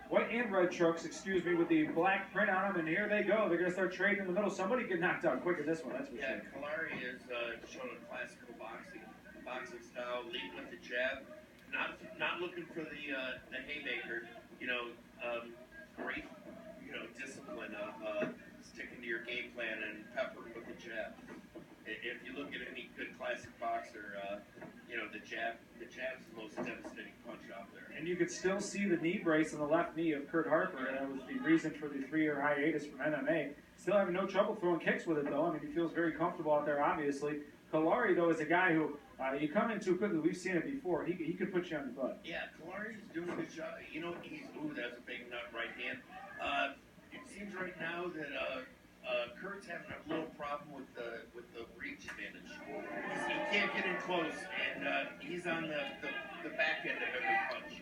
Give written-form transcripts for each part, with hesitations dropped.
white and red trucks, excuse me, with the black print on them, and here they go. They're going to start trading in the middle. Somebody get knocked out quick in this one, that's for sure. Callari is showing a classical boxing style, leading with the jab, not looking for the haymaker. Great, discipline of sticking to your game plan and pepper with the jab. If you look at any good classic boxer, the jab's the most devastating punch out there. And you could still see the knee brace on the left knee of Kurt Harper. That was the reason for the 3-year hiatus from MMA. Still having no trouble throwing kicks with it, though. I mean, he feels very comfortable out there, obviously. Callari, though, is a guy who you come in too quickly. We've seen it before. He could put you on your butt. Yeah, Callari's doing a good job. That's a big nut right hand. It seems right now that Kurt's having a little problem with the reach advantage. He can't get in close, and he's on the back end of every punch.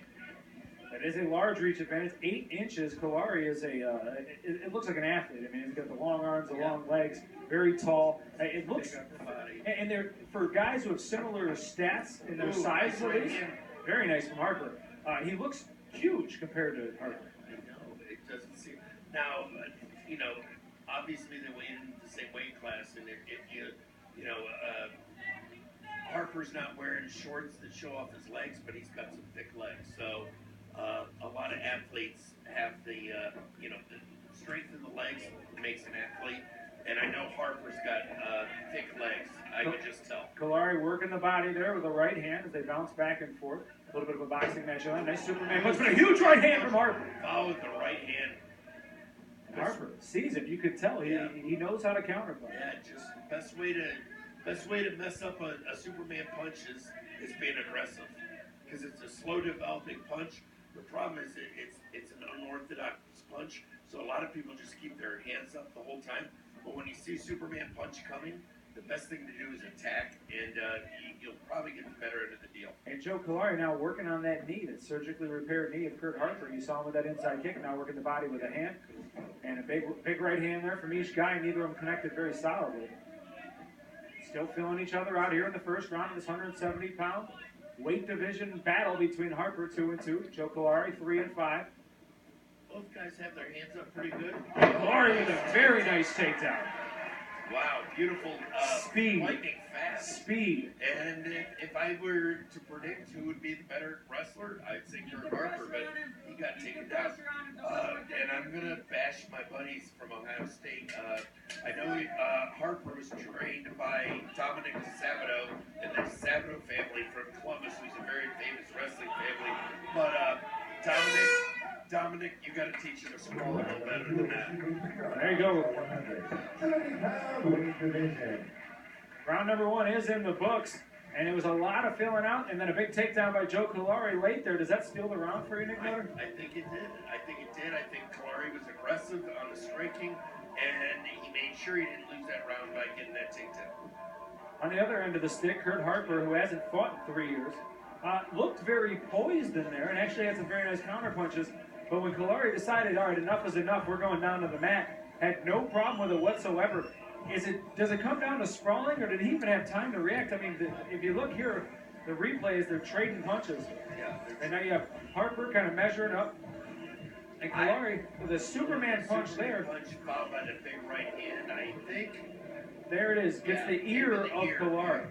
That is a large reach advantage. 8 inches. Callari is it looks like an athlete. I mean, he's got the long arms, the long legs, very tall. It looks, and they're for guys who have similar stats in their size, at least. Very nice from Harper. He looks huge compared to Harper. I know. It doesn't seem. Now, obviously they weigh in the same weight class, and Harper's not wearing shorts that show off his legs, but he's got some thick legs. So a lot of athletes have the strength in the legs makes an athlete, and I know Harper's got thick legs. I could just tell. Callari working the body there with the right hand as they bounce back and forth. A little bit of a boxing match on. Nice Superman punch, but a huge right hand from Harper. Followed the right hand. Harper sees it. You could tell he knows how to counterpunch. Yeah, just best way to mess up a Superman punch is being aggressive, because it's a slow developing punch. The problem is it's an unorthodox punch, so a lot of people just keep their hands up the whole time. But when you see Superman punch coming, the best thing to do is attack, and you'll probably get the better end of the deal. And Joe Callari now working on that knee, that surgically repaired knee of Kurt Harper. You saw him with that inside kick, now working the body with a hand. And a big right hand there from each guy, neither of them connected very solidly. Still feeling each other out here in the first round of this 170-pound weight division battle between Harper, 2-2, Joe Callari, 3-5. Both guys have their hands up pretty good. Callari with a very nice takedown. Wow, beautiful. Speed. Lightning fast. Speed. And if I were to predict who would be the better wrestler, I'd say Kurt Harper, but he got taken down. And I'm going to bash my buddies from Ohio State. I know Harper was trained by Dominic Sabato and the Sabato family from Columbus, who's a very famous wrestling family. But Dominic, you got to teach him to sprawl a little better than that. There you go. Round number 1 is in the books, and it was a lot of filling out, and then a big takedown by Joe Callari late there. Does that steal the round for you, Nick Miller? I think it did. I think Callari was aggressive on the striking, and he made sure he didn't lose that round by getting that takedown. On the other end of the stick, Kurt Harper, who hasn't fought in 3 years, looked very poised in there and actually had some very nice counter punches. But when Callari decided, all right, enough is enough, we're going down to the mat, had no problem with it whatsoever. Does it come down to sprawling, or did he even have time to react? I mean, if you look here, the replays, they're trading punches. Yeah. And now you have Harper kind of measuring up. And Callari, with a Superman punch there. Punch followed by the big right hand, I think. There it is. Gets the ear of Callari.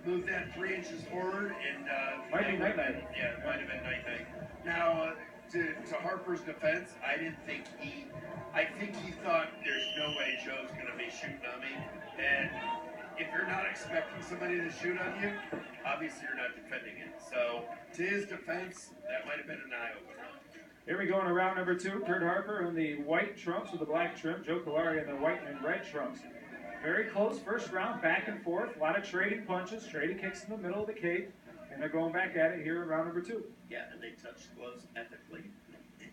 Move that 3 inches forward, and might be night-night. Yeah, it might have been night-night. Now, to Harper's defense, I think he thought there's no way Joe's going to be shooting on me. And if you're not expecting somebody to shoot on you, obviously you're not defending it. So, to his defense, that might have been an eye-opener. Here we go in round number 2. Kurt Harper in the white trunks with the black trim. Joe Callari in the white and red trunks. Very close first round, back and forth. A lot of trading punches, trading kicks in the middle of the cage. And they're going back at it here in round number 2. Yeah, and they touch gloves ethically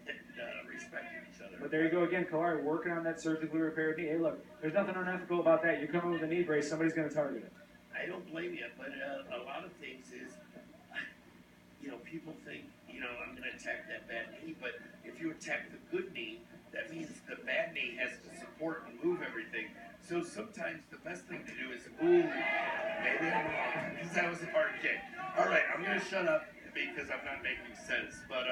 and respecting each other. But there you go again, Callari working on that surgically repaired knee. Hey, look, there's nothing unethical about that. You come in with a knee brace, somebody's going to target it. I don't blame you, but a lot of things is, people think, I'm going to attack that bad knee, but if you attack the good knee, that means the bad knee has to support and move everything. So sometimes the best thing to do is, maybe I'm wrong, because that was a hard kick. All right, I'm going to shut up. because I'm not making sense. But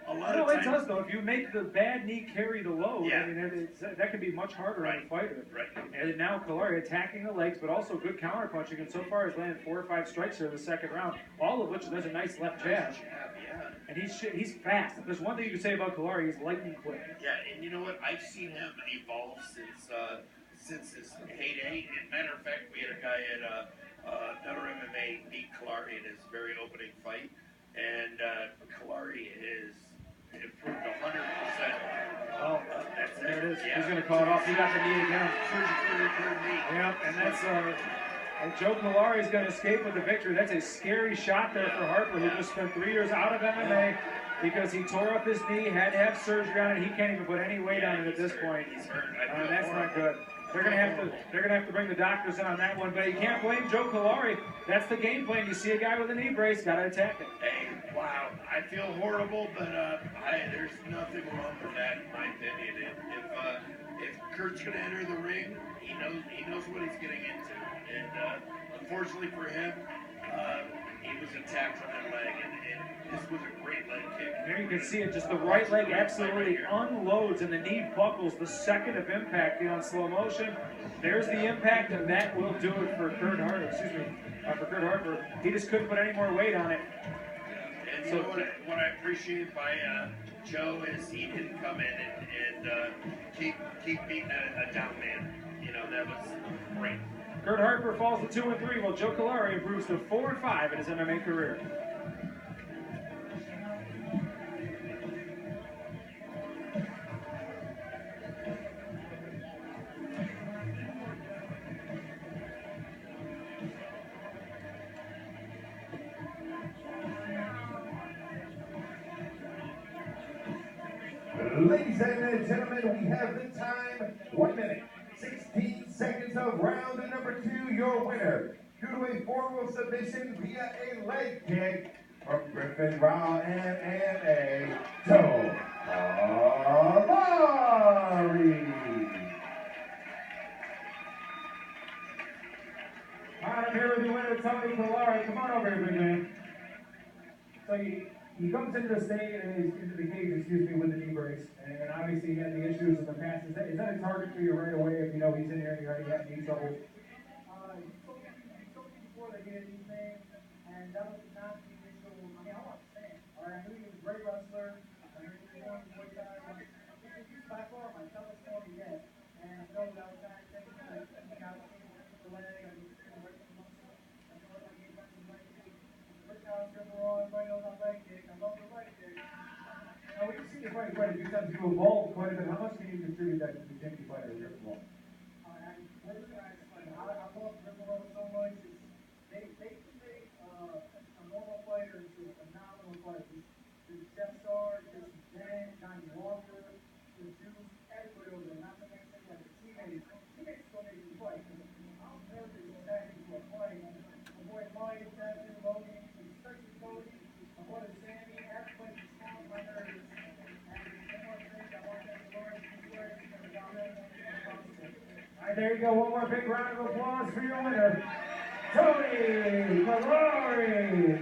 a lot No, of it times, does though. If you make the bad knee carry the load, Yeah. I mean, that can be much harder on Right. the fighter. right? And now Callari attacking the legs, but also good counter punching, and so far has landed 4 or 5 strikes here in the second round, all of which there's a nice left jab. Yeah. And he's fast. If there's one thing you can say about Callari, he's lightning quick. Yeah, and you know what? I've seen him evolve since his heyday. As a matter of fact, we had a guy at another MMA beat Callari in his very opening fight, and Callari is improved 100%. Oh, That's there it is. Yeah. He's going to call it off. He got the knee again. Surgically repaired knee. Yep, and that's and Joe Callari is going to escape with the victory. That's a scary shot there for Harper, who just spent 3 years out of MMA because he tore up his knee, had to have surgery on it. He can't even put any weight on it at this point. He's hurt. I feel That's not horrible. good. They're gonna have to bring the doctors in on that one, but you can't blame Joe Callari. That's the game plan. You see a guy with a knee brace, gotta attack it. Hey, wow, I feel horrible, but there's nothing wrong with that, in my opinion. If Kurt's gonna enter the ring, he knows what he's getting into, and unfortunately for him, he was attacked on that leg, and this was a great leg kick. There you can see it, just the right leg absolutely unloads and the knee buckles the second of impact on slow motion. There's the impact, and that will do it for Kurt Harper. For Kurt Harper. He just couldn't put any more weight on it. And you know what I appreciate by Joe is he didn't come in and keep beating a down man. You know, that was great. Kurt Harper falls to 2-3, while Joe Callari improves to 4-5 in his MMA career. Ladies and gentlemen, we have the time, 1 minute, 16 seconds of round number 2. Your winner, due to a formal submission via a leg kick from Griffin Raw MMA, Joe Callari. All right, I'm here with the winner, Tony Callari. Come on over here, big man. So he comes into the state and he's into the cage, with the knee brace. And obviously he had the issues in the past. Is that a target for you right away if you know he's in here and you already have knee trouble? He told me before they did anything, and that was not the initial. I mean, I want to stand. All right, I knew he was a great wrestler. I knew he was going to Muay Thai. He's by far my toughest opponent yet. And I know that I was trying to take him out the leg. I was right from the muscle. I know what my game plan was like. First time I was going to roll, everybody knows my leg kick. I love the leg kick. Now, we've seen you fight quite a few times. You evolved quite a bit. How much can you contribute that to the champion fighter here from all? I love Riverwell so much. They can make a normal fighter into a phenomenal fighter. His depth star, his Dan, Johnny Walker, his Juice, everybody over there. Not to mention like the teammates. Teammates still make you fight. I'm nervous attacking to a fight. My boy Mike, Captain Logan, especially Cody, my brother Sammy, everybody's calm my nerves. And one more thing, I want them to learn to be swearing because I'm not All right, there you go. One more big round of applause for your winner, Tony Callari.